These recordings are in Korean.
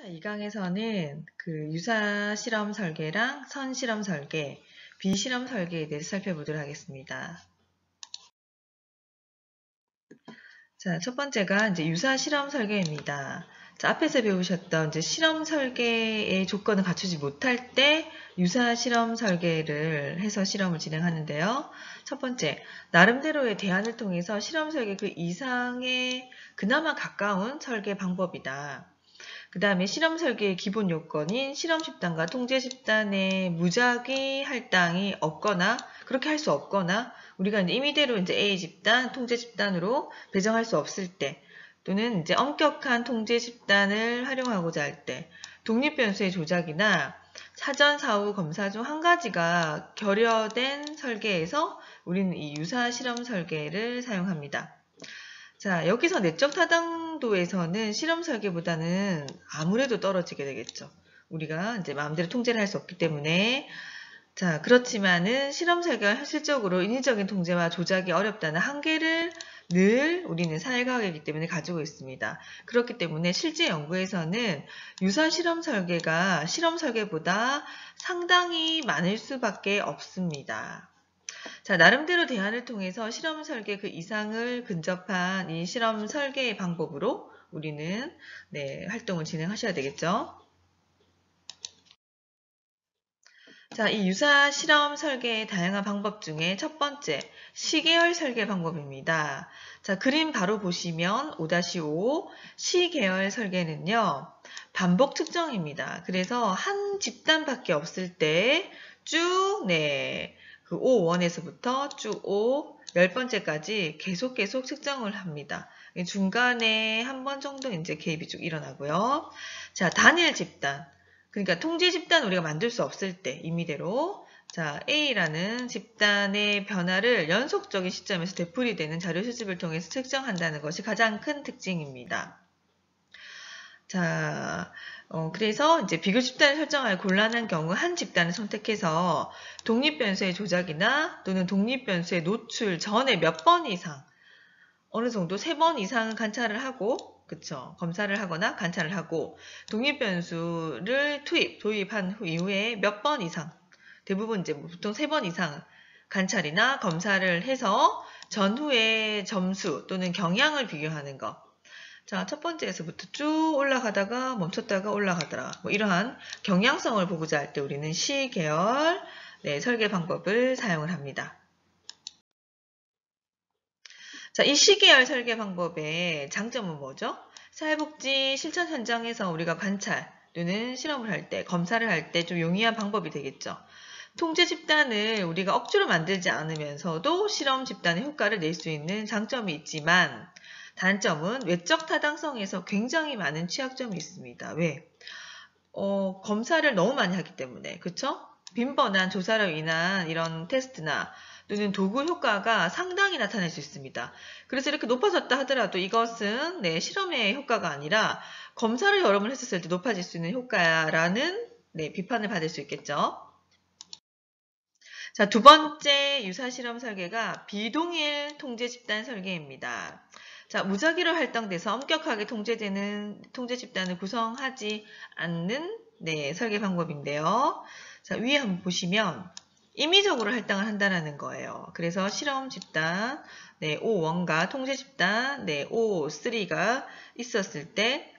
자, 이 강에서는 그 유사 실험 설계랑 선 실험 설계, 비실험 설계에 대해서 살펴보도록 하겠습니다. 자, 첫 번째가 이제 유사 실험 설계입니다. 자, 앞에서 배우셨던 이제 실험 설계의 조건을 갖추지 못할 때 유사 실험 설계를 해서 실험을 진행하는데요. 첫 번째, 나름대로의 대안을 통해서 실험 설계 그 이상의 그나마 가까운 설계 방법이다. 그 다음에 실험 설계의 기본 요건인 실험 집단과 통제 집단의 무작위 할당이 없거나 그렇게 할 수 없거나 우리가 이제 임의대로 이제 A 집단, 통제 집단으로 배정할 수 없을 때 또는 이제 엄격한 통제 집단을 활용하고자 할 때 독립 변수의 조작이나 사전 사후 검사 중 한 가지가 결여된 설계에서 우리는 이 유사 실험 설계를 사용합니다. 자, 여기서 내적 타당도에서는 실험 설계보다는 아무래도 떨어지게 되겠죠. 우리가 이제 마음대로 통제를 할 수 없기 때문에. 자, 그렇지만은 실험 설계가 현실적으로 인위적인 통제와 조작이 어렵다는 한계를 늘 우리는 사회과학이기 때문에 가지고 있습니다. 그렇기 때문에 실제 연구에서는 유사 실험 설계가 실험 설계보다 상당히 많을 수밖에 없습니다. 자, 나름대로 대안을 통해서 실험 설계 그 이상을 근접한 이 실험 설계의 방법으로 우리는 활동을 진행하셔야 되겠죠. 자, 이 유사 실험 설계의 다양한 방법 중에 첫 번째, 시계열 설계 방법입니다. 자, 그림 바로 보시면 5-5 시계열 설계는요, 반복 측정입니다. 그래서 한 집단밖에 없을 때 쭉, 그 5원에서부터 쭉 5, 10번째까지 계속 측정을 합니다. 중간에 한 번 정도 이제 개입이 쭉 일어나고요. 자, 단일 집단. 그러니까 통제 집단 우리가 만들 수 없을 때 임의대로 자, A라는 집단의 변화를 연속적인 시점에서 되풀이되는 자료 수집을 통해서 측정한다는 것이 가장 큰 특징입니다. 자, 그래서 이제 비교 집단을 설정할 곤란한 경우 한 집단을 선택해서 독립 변수의 조작이나 또는 독립 변수의 노출 전에 몇 번 이상 어느 정도 3번 이상은 관찰을 하고 그쵸? 검사를 하거나 관찰을 하고 독립 변수를 도입한 이후에 몇 번 이상 대부분 이제 보통 3번 이상 관찰이나 검사를 해서 전후의 점수 또는 경향을 비교하는 것. 자, 첫 번째에서부터 쭉 올라가다가 멈췄다가 올라가더라. 뭐 이러한 경향성을 보고자 할 때 우리는 시계열 설계 방법을 사용을 합니다. 자, 이 시계열 설계 방법의 장점은 뭐죠? 사회복지 실천 현장에서 우리가 관찰 또는 실험을 할 때, 검사를 할 때 좀 용이한 방법이 되겠죠. 통제 집단을 우리가 억지로 만들지 않으면서도 실험 집단의 효과를 낼 수 있는 장점이 있지만 단점은 외적 타당성에서 굉장히 많은 취약점이 있습니다. 왜? 검사를 너무 많이 하기 때문에, 그쵸? 빈번한 조사로 인한 이런 테스트나 또는 도구 효과가 상당히 나타날 수 있습니다. 그래서 이렇게 높아졌다 하더라도 이것은 실험의 효과가 아니라 검사를 여러 번 했었을 때 높아질 수 있는 효과라는 비판을 받을 수 있겠죠. 자, 두 번째 유사 실험 설계가 비동일 통제 집단 설계입니다. 자, 무작위로 할당돼서 엄격하게 통제 집단을 구성하지 않는 설계 방법인데요. 자, 위에 한번 보시면 임의적으로 할당을 한다는 거예요. 그래서 실험 집단 O1과 통제 집단 O3가 있었을 때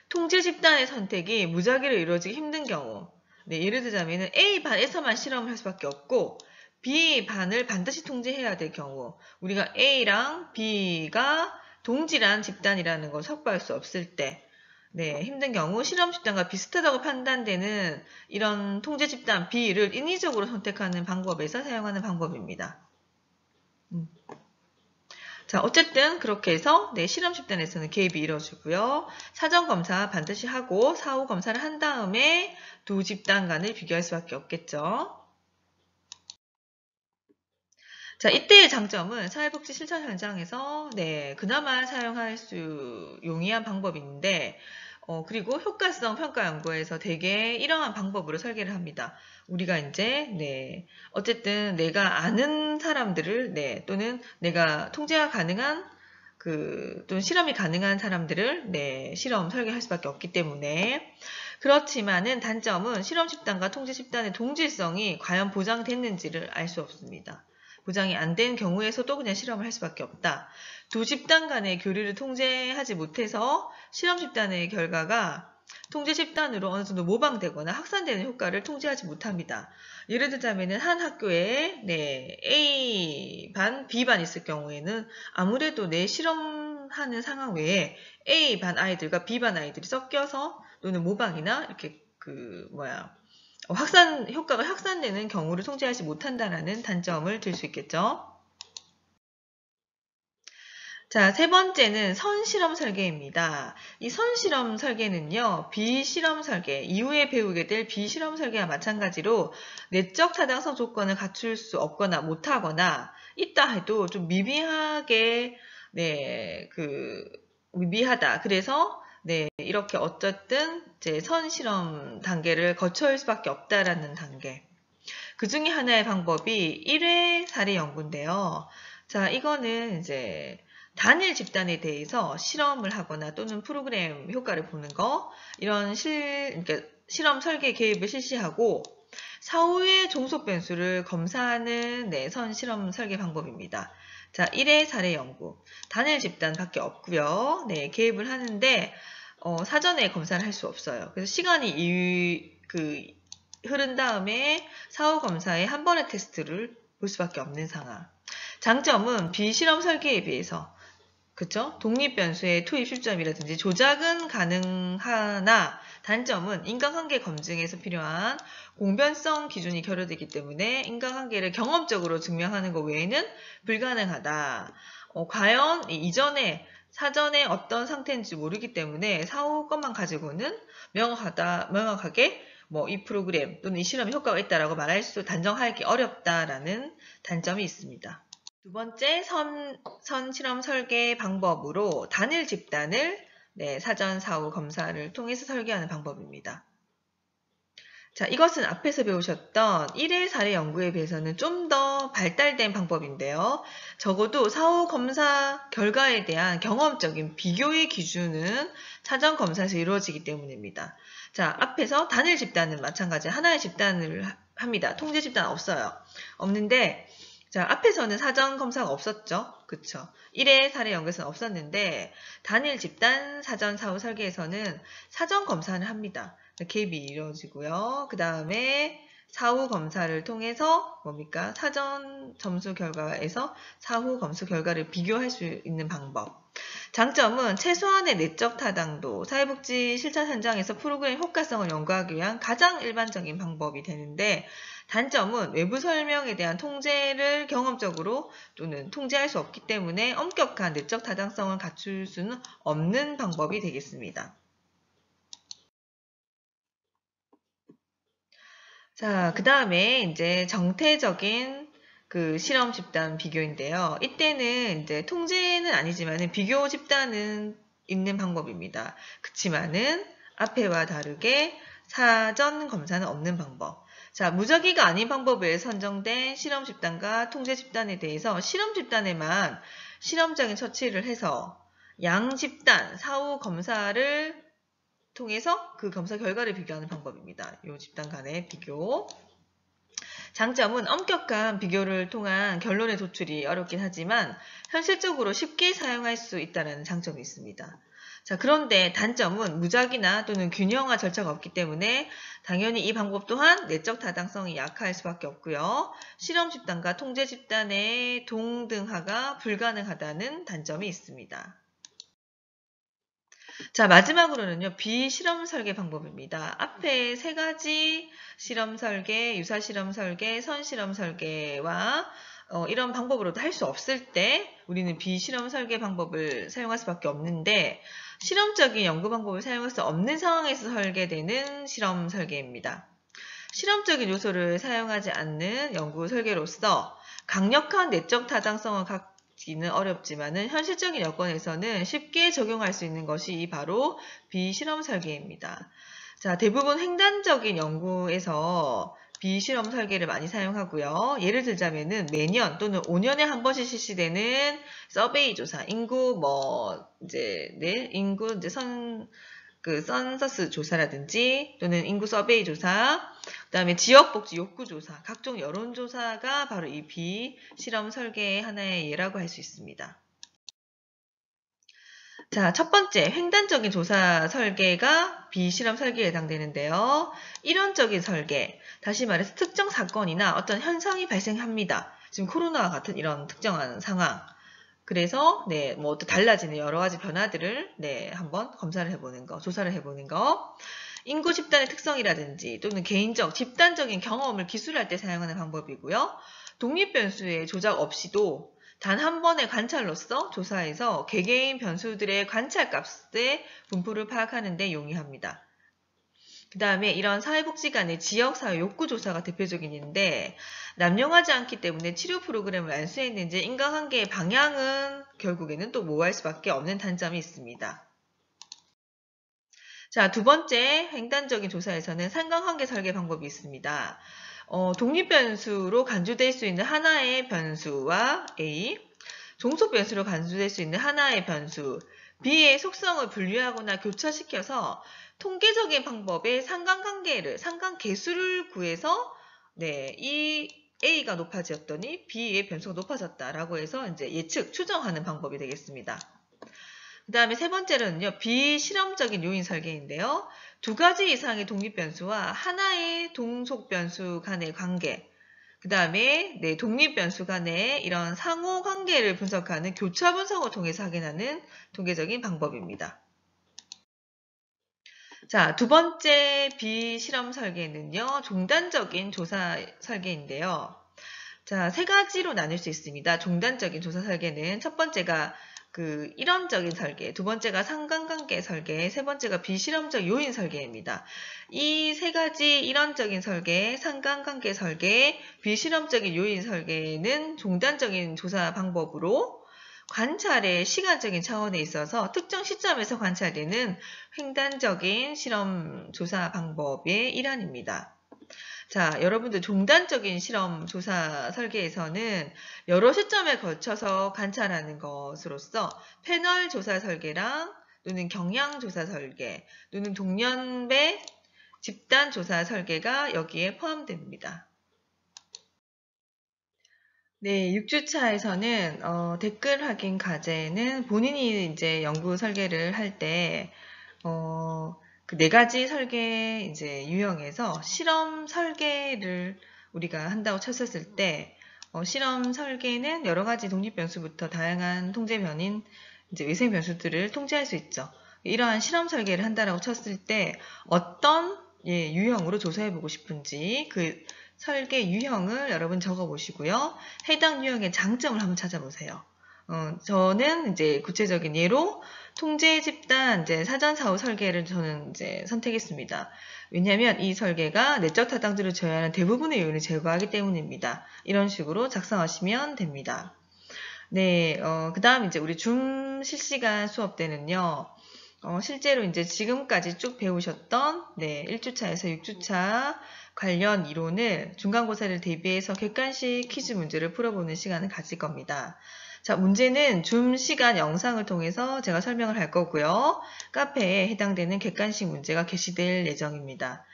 통제 집단의 선택이 무작위로 이루어지기 힘든 경우 예를 들자면 A반에서만 실험을 할 수밖에 없고 B반을 반드시 통제해야 될 경우 우리가 A랑 B가 동질한 집단이라는 걸 확보할 수 없을 때 힘든 경우 실험 집단과 비슷하다고 판단되는 이런 통제 집단 B를 인위적으로 선택하는 방법에서 사용하는 방법입니다. 자, 어쨌든 그렇게 해서 실험 집단에서는 개입이 이루어지고요. 사전 검사 반드시 하고 사후 검사를 한 다음에 두 집단 간을 비교할 수밖에 없겠죠. 자, 이때의 장점은 사회복지 실천 현장에서 그나마 사용할 수 용이한 방법인데 그리고 효과성 평가 연구에서 되게 이러한 방법으로 설계를 합니다. 우리가 이제 어쨌든 내가 아는 사람들을 또는 내가 통제가 가능한 또는 실험이 가능한 사람들을 실험 설계할 수밖에 없기 때문에 그렇지만은 단점은 실험 집단과 통제 집단의 동질성이 과연 보장됐는지를 알 수 없습니다. 보장이 안 된 경우에서도 그냥 실험을 할 수밖에 없다. 두 집단 간의 교류를 통제하지 못해서 실험 집단의 결과가 통제 집단으로 어느 정도 모방되거나 확산되는 효과를 통제하지 못합니다. 예를 들자면은 한 학교에 A반, B반 있을 경우에는 아무래도 실험하는 상황 외에 A반 아이들과 B반 아이들이 섞여서 또는 모방이나 이렇게 효과가 확산되는 경우를 통제하지 못한다라는 단점을 들 수 있겠죠. 자, 세 번째는 선실험 설계입니다. 이 선실험 설계는요, 비실험 설계, 이후에 배우게 될 비실험 설계와 마찬가지로 내적 타당성 조건을 갖출 수 없거나 못하거나 있다 해도 좀 미비하게, 미비하다. 그래서, 이렇게 어쨌든 이제 선실험 단계를 거쳐올 수밖에 없다라는 단계. 그 중에 하나의 방법이 1회 사례 연구인데요. 자, 이거는 이제 단일 집단에 대해서 실험을 하거나 또는 프로그램 효과를 보는 거, 이런 그러니까 실험 설계 계획을 실시하고 사후의 종속 변수를 검사하는 선실험 설계 방법입니다. 자, 1회 사례 연구. 단일 집단밖에 없고요. 개입을 하는데 사전에 검사를 할 수 없어요. 그래서 시간이 흐른 다음에 사후 검사에 한 번의 테스트를 볼 수밖에 없는 상황. 장점은 비실험 설계에 비해서 그쵸? 독립변수의 투입 실점이라든지 조작은 가능하나 단점은 인간관계 검증에서 필요한 공변성 기준이 결여되기 때문에 인간관계를 경험적으로 증명하는 것 외에는 불가능하다. 과연 이전에 사전에 어떤 상태인지 모르기 때문에 사후 것만 가지고는 명확하게 이 프로그램 또는 이 실험이 효과가 있다라고 단정하기 어렵다라는 단점이 있습니다. 두 번째 선실험 설계 방법으로 단일 집단을 사전 사후 검사를 통해서 설계하는 방법입니다. 자, 이것은 앞에서 배우셨던 1회 사례 연구에 비해서는 좀 더 발달된 방법인데요. 적어도 사후 검사 결과에 대한 경험적인 비교의 기준은 사전 검사에서 이루어지기 때문입니다. 자, 앞에서 단일 집단은 마찬가지 하나의 집단을 합니다. 통제 집단 없어요. 없는데 자, 앞에서는 사전 검사가 없었죠. 그쵸? 1회 사례 연구에서는 없었는데 단일 집단 사전 사후 설계에서는 사전 검사를 합니다. 개입이 이루어지고요. 그 다음에 사후 검사를 통해서 사전 점수 결과에서 사후 검수 결과를 비교할 수 있는 방법. 장점은 최소한의 내적 타당도, 사회복지 실천 현장에서 프로그램 효과성을 연구하기 위한 가장 일반적인 방법이 되는데 단점은 외부 설명에 대한 통제를 경험적으로 또는 통제할 수 없기 때문에 엄격한 내적 타당성을 갖출 수는 없는 방법이 되겠습니다. 자, 그 다음에 이제 정태적인 실험 집단 비교인데요. 이때는 이제 통제는 아니지만 비교 집단은 있는 방법입니다. 그치만은 앞에와 다르게 사전 검사는 없는 방법. 자, 무작위가 아닌 방법을 선정된 실험 집단과 통제 집단에 대해서 실험 집단에만 실험적인 처치를 해서 양 집단 사후 검사를 통해서 그 검사 결과를 비교하는 방법입니다. 이 집단 간의 비교. 장점은 엄격한 비교를 통한 결론의 도출이 어렵긴 하지만 현실적으로 쉽게 사용할 수 있다는 장점이 있습니다. 자, 그런데 단점은 무작위나 또는 균형화 절차가 없기 때문에 당연히 이 방법 또한 내적 타당성이 약할 수밖에 없고요. 실험 집단과 통제 집단의 동등화가 불가능하다는 단점이 있습니다. 자, 마지막으로는요, 비실험 설계 방법입니다. 앞에 세 가지 실험 설계, 유사 실험 설계, 선실험 설계와 이런 방법으로도 할 수 없을 때 우리는 비실험 설계 방법을 사용할 수밖에 없는데 실험적인 연구 방법을 사용할 수 없는 상황에서 설계되는 실험 설계입니다. 실험적인 요소를 사용하지 않는 연구 설계로서 강력한 내적 타당성을 기는 어렵지만은 현실적인 여건에서는 쉽게 적용할 수 있는 것이 바로 비실험 설계입니다. 자, 대부분 횡단적인 연구에서 비실험 설계를 많이 사용하고요. 예를 들자면은 매년 또는 5년에 한 번씩 실시되는 서베이 조사, 인구 인구 선서스 조사라든지 또는 인구 서베이 조사, 그다음에 지역복지 욕구 조사, 각종 여론 조사가 바로 이 비실험 설계의 하나의 예라고 할 수 있습니다. 자, 첫 번째, 횡단적인 조사 설계가 비실험 설계에 해당되는데요. 일원적인 설계, 다시 말해서 특정 사건이나 어떤 현상이 발생합니다. 지금 코로나와 같은 이런 특정한 상황. 그래서 뭐 또 달라지는 여러 가지 변화들을 한번 검사를 해보는 거, 조사를 해보는 거. 인구 집단의 특성이라든지 또는 개인적, 집단적인 경험을 기술할 때 사용하는 방법이고요. 독립 변수의 조작 없이도 단 한 번의 관찰로서 조사해서 개개인 변수들의 관찰값의 분포를 파악하는 데 용이합니다. 그 다음에 이런 사회복지 간의 지역사회 욕구조사가 대표적인 인데 남용하지 않기 때문에 치료 프로그램을 알 수 있는지 인과관계의 방향은 결국에는 또 모호할 수밖에 없는 단점이 있습니다. 자, 두 번째 횡단적인 조사에서는 상관관계 설계 방법이 있습니다. 독립 변수로 간주될 수 있는 하나의 변수와 A, 종속 변수로 간주될 수 있는 하나의 변수, B의 속성을 분류하거나 교차시켜서 통계적인 방법의 상관계수를 구해서 이 A가 높아졌더니 B의 변수가 높아졌다라고 해서 이제 예측, 추정하는 방법이 되겠습니다. 그 다음에 세 번째로는요, 비실험적인 요인 설계인데요. 두 가지 이상의 독립 변수와 하나의 동속 변수 간의 관계, 그 다음에 독립 변수 간의 이런 상호 관계를 분석하는 교차 분석을 통해서 확인하는 통계적인 방법입니다. 자, 두 번째 비실험 설계는요, 종단적인 조사 설계인데요. 자, 세 가지로 나눌 수 있습니다. 종단적인 조사 설계는 첫 번째가 일원적인 설계, 두 번째가 상관관계 설계, 세 번째가 비실험적 요인 설계입니다. 이 세 가지 일원적인 설계, 상관관계 설계, 비실험적인 요인 설계는 종단적인 조사 방법으로 관찰의 시간적인 차원에 있어서 특정 시점에서 관찰되는 횡단적인 실험 조사 방법의 일환입니다. 자, 여러분들 종단적인 실험 조사 설계에서는 여러 시점에 걸쳐서 관찰하는 것으로서 패널 조사 설계랑 또는 경향 조사 설계 또는 동년배 집단 조사 설계가 여기에 포함됩니다. 네, 6주차에서는 댓글 확인 과제는 본인이 이제 연구 설계를 할 때 그 네 가지 설계 이제 유형에서 실험 설계를 우리가 한다고 쳤었을 때 실험 설계는 여러 가지 독립 변수부터 다양한 통제 변인 이제 외생 변수들을 통제할 수 있죠. 이러한 실험 설계를 한다라고 쳤을 때 어떤 유형으로 조사해 보고 싶은지 그 설계 유형을 여러분 적어 보시고요. 해당 유형의 장점을 한번 찾아보세요. 저는 이제 구체적인 예로 통제 집단 이제 사전 사후 설계를 저는 이제 선택했습니다. 왜냐하면 이 설계가 내적 타당들을 제외하는 대부분의 요인을 제거하기 때문입니다. 이런 식으로 작성하시면 됩니다. 네, 그 다음 이제 우리 줌 실시간 수업 때는요. 실제로 이제 지금까지 쭉 배우셨던 1주차에서 6주차 관련 이론을 중간고사를 대비해서 객관식 퀴즈 문제를 풀어보는 시간을 가질 겁니다. 자, 문제는 줌 시간 영상을 통해서 제가 설명을 할 거고요. 카페에 해당되는 객관식 문제가 게시될 예정입니다.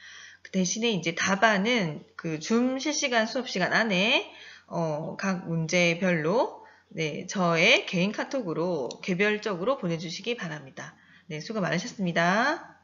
그 대신에 이제 답안은 그 줌 실시간 수업 시간 안에 각 문제별로 저의 개인 카톡으로 개별적으로 보내주시기 바랍니다. 네, 수고 많으셨습니다.